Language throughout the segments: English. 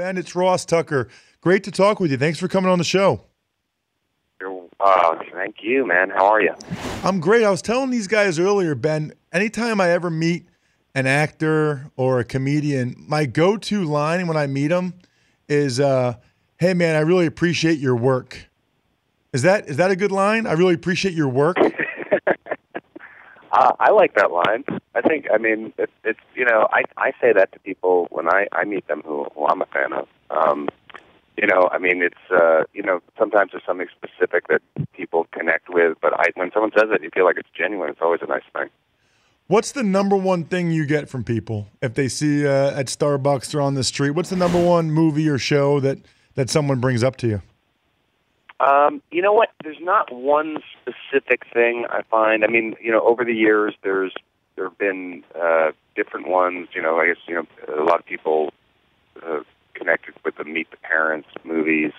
Ben. It's Ross Tucker. Great to talk with you. Thanks for coming on the show. Thank you, man. How are you? I'm great. I was telling these guys earlier, Ben, anytime I ever meet an actor or a comedian, my go-to line when I meet them is, hey, man, I really appreciate your work. Is that a good line? I really appreciate your work. I like that line. It's I say that to people when I meet them who I'm a fan of. Sometimes there's something specific that people connect with, but when someone says it, you feel like it's genuine. It's always a nice thing. What's the number one thing you get from people if they see at Starbucks or on the street? What's the number one movie or show that someone brings up to you? You know what? There's not one specific thing I find. Over the years, there have been different ones. I guess a lot of people connected with the Meet the Parents movies.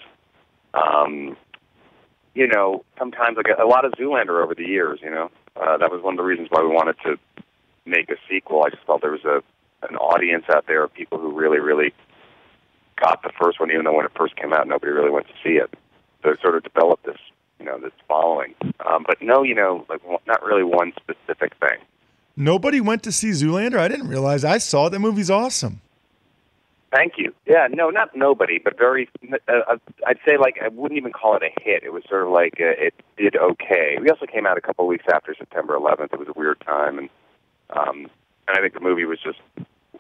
Sometimes I get a lot of Zoolander over the years. That was one of the reasons why we wanted to make a sequel. I just felt there was an audience out there of people who really, really got the first one, even though when it first came out, nobody really went to see it. So it sort of developed this following. But no, not really one specific thing. Nobody went to see Zoolander? I didn't realize. I saw it. That movie's awesome. Thank you. Yeah, no, not nobody, but very. I'd say I wouldn't even call it a hit. It was sort of it did okay. We also came out a couple of weeks after September 11th. It was a weird time, and I think the movie was just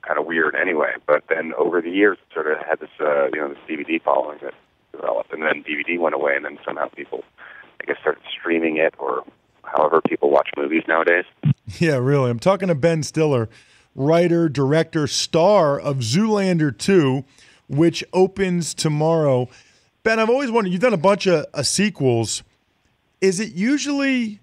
kind of weird anyway. But then over the years, it sort of had this this DVD following that developed, and then DVD went away, and then somehow people, I guess, started streaming it, or however people watch movies nowadays. Yeah, really. I'm talking to Ben Stiller, writer, director, star of Zoolander 2, which opens tomorrow. Ben, I've always wondered, you've done a bunch of sequels. Is it usually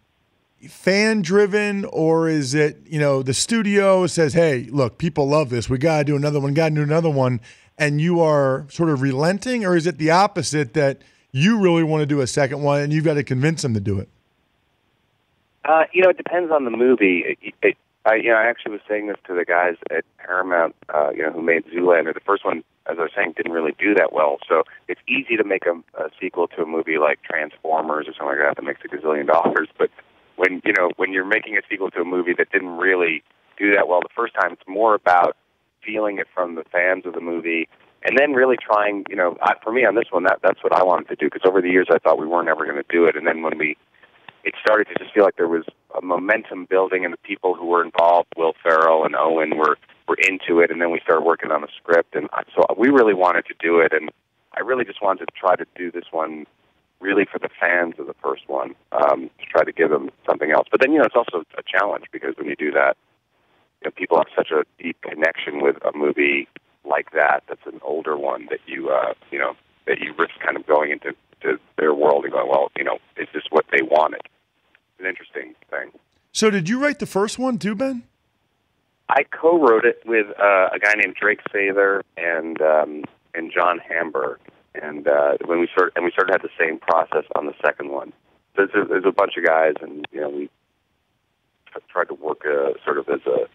fan-driven, or is it, the studio says, hey, look, people love this, we got to do another one, and you are sort of relenting, or is it the opposite, that you really want to do a second one and you've got to convince them to do it? It depends on the movie. I actually was saying this to the guys at Paramount, who made Zoolander. The first one, as I was saying, didn't really do that well. So it's easy to make a sequel to a movie like Transformers or something like that makes $1 gazillion. But when you're making a sequel to a movie that didn't really do that well the first time, it's more about feeling it from the fans of the movie, and then really trying. For me on this one, that's what I wanted to do, because over the years I thought we weren't ever going to do it, and then when it started to just feel like there was a momentum building, and the people who were involved, Will Ferrell and Owen, were into it, and then we started working on the script, and so we really wanted to do it, and I really just wanted to try to do this one really for the fans of the first one, to try to give them something else. But then, it's also a challenge, because when you do that, people have such a deep connection with a movie like that's an older one, that you risk kind of going into their world and going, well, is this what they wanted? It's an interesting thing. So did you write the first one too, Ben? I co-wrote it with a guy named Drake Sather and John Hamburg, and when we sort of had the same process on the second one. There's a bunch of guys, and we tried to work sort of as a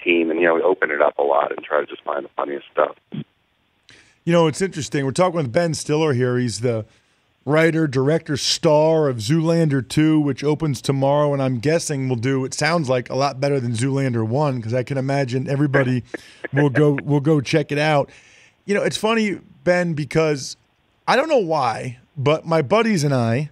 team, and we open it up a lot and try to just find the funniest stuff. It's interesting. We're talking with Ben Stiller here. He's the writer, director, star of Zoolander 2, which opens tomorrow, and I'm guessing will do, it sounds like, a lot better than Zoolander 1, because I can imagine everybody will go check it out. It's funny, Ben, because I don't know why, but my buddies and I,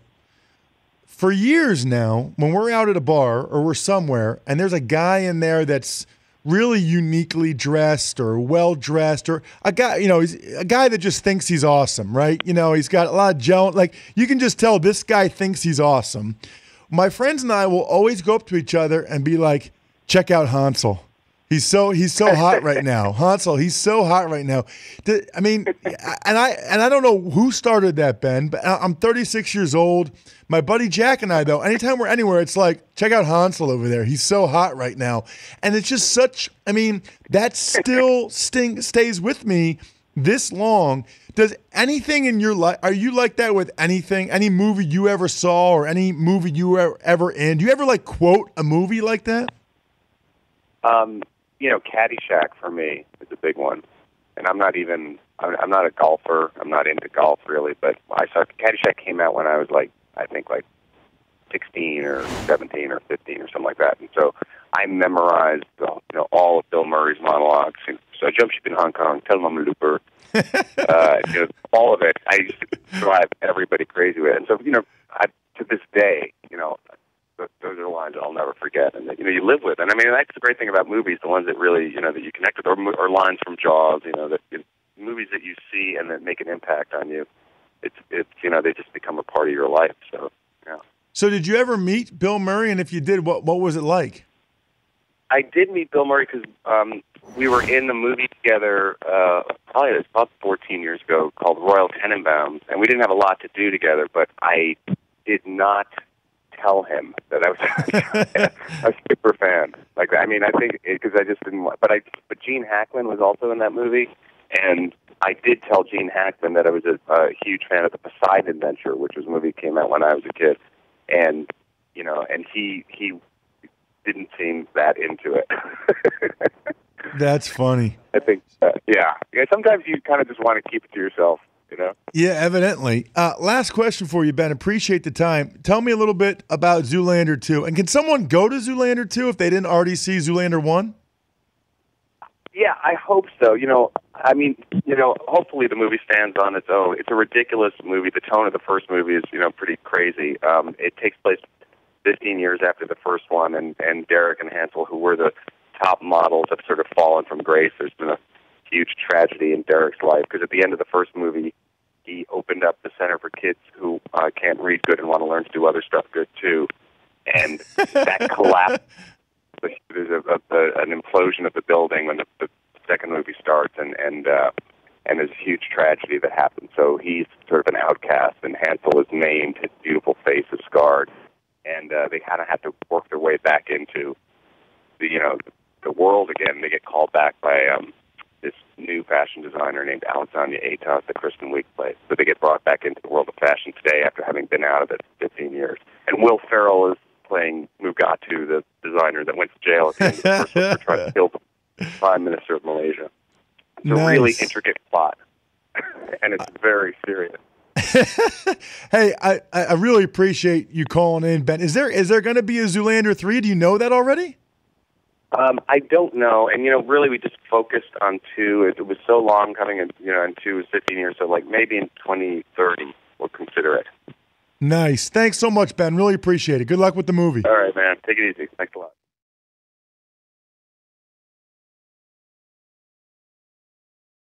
for years now, when we're out at a bar or we're somewhere and there's a guy in there that's really uniquely dressed or well-dressed, or a guy, he's a guy that just thinks he's awesome, right? He's got a lot of gel. Like, you can just tell this guy thinks he's awesome. My friends and I will always go up to each other and be like, check out Hansel. He's so hot right now. Hansel, he's so hot right now. And I don't know who started that, Ben, but I'm 36 years old. My buddy Jack and I, though, anytime we're anywhere, it's like, check out Hansel over there. He's so hot right now. And it's just that still stays with me this long. Does anything in your life, are you like that with anything, any movie you ever saw or any movie you were ever in? Do you ever quote a movie like that? Caddyshack for me is a big one. and I'm not a golfer. I'm not into golf really, but I saw Caddyshack came out when I was like, I think like 16 or 17 or 15 or something like that, and so I memorized all of Bill Murray's monologues. So Jump Ship in Hong Kong, Tell 'em I'm a Looper, all of it. I used to drive everybody crazy with it. And so, to this day, those are the lines I'll never forget, and that you live with. And I mean, that's the great thing about movies, the ones that really that you connect with, or lines from Jaws, movies that you see and that make an impact on you. It's they just become a part of your life. So yeah. So did you ever meet Bill Murray? And if you did, what was it like? I did meet Bill Murray because we were in the movie together. Probably it was about 14 years ago, called Royal Tenenbaums, and we didn't have a lot to do together. But I did not tell him that I was a super fan. Like, I mean, I think because I just didn't want. But Gene Hackman was also in that movie, and I did tell Gene Hackman that I was a huge fan of the Poseidon Adventure, which was a movie that came out when I was a kid, and and he didn't seem that into it. That's funny. I think, yeah. Sometimes you kind of just want to keep it to yourself, Yeah, evidently. Last question for you, Ben. Appreciate the time. Tell me a little bit about Zoolander 2. And can someone go to Zoolander 2 if they didn't already see Zoolander 1? Yeah, I hope so. I mean, hopefully the movie stands on its own. It's a ridiculous movie. The tone of the first movie is, pretty crazy. It takes place 15 years after the first one, and Derek and Hansel, who were the top models, have sort of fallen from grace. There's been a huge tragedy in Derek's life, because at the end of the first movie, he opened up the Center for Kids who can't read good and want to learn to do other stuff good too, and that collapsed. There's an implosion of the building when the second movie starts, and there's a huge tragedy that happens. So he's sort of an outcast, and Hansel is maimed, his beautiful face is scarred, and they kind of have to work their way back into the world again. They get called back by this new fashion designer named Alexandria Atos that Kristen Wiig plays. So they get brought back into the world of fashion today after having been out of it 15 years. And Will Ferrell is playing Mugatu, the designer that went to jail at the end of the first one for trying to kill the Prime Minister of Malaysia. It's a really intricate plot, and it's very serious. Hey, I really appreciate you calling in, Ben. Is there going to be a Zoolander 3? Do you know that already? I don't know, and really we just focused on 2. It was so long coming, and 2 was 15 years, so like maybe in 2030 we'll consider it. Nice. Thanks so much, Ben. Really appreciate it. Good luck with the movie. All right, man. Take it easy. Thanks a lot.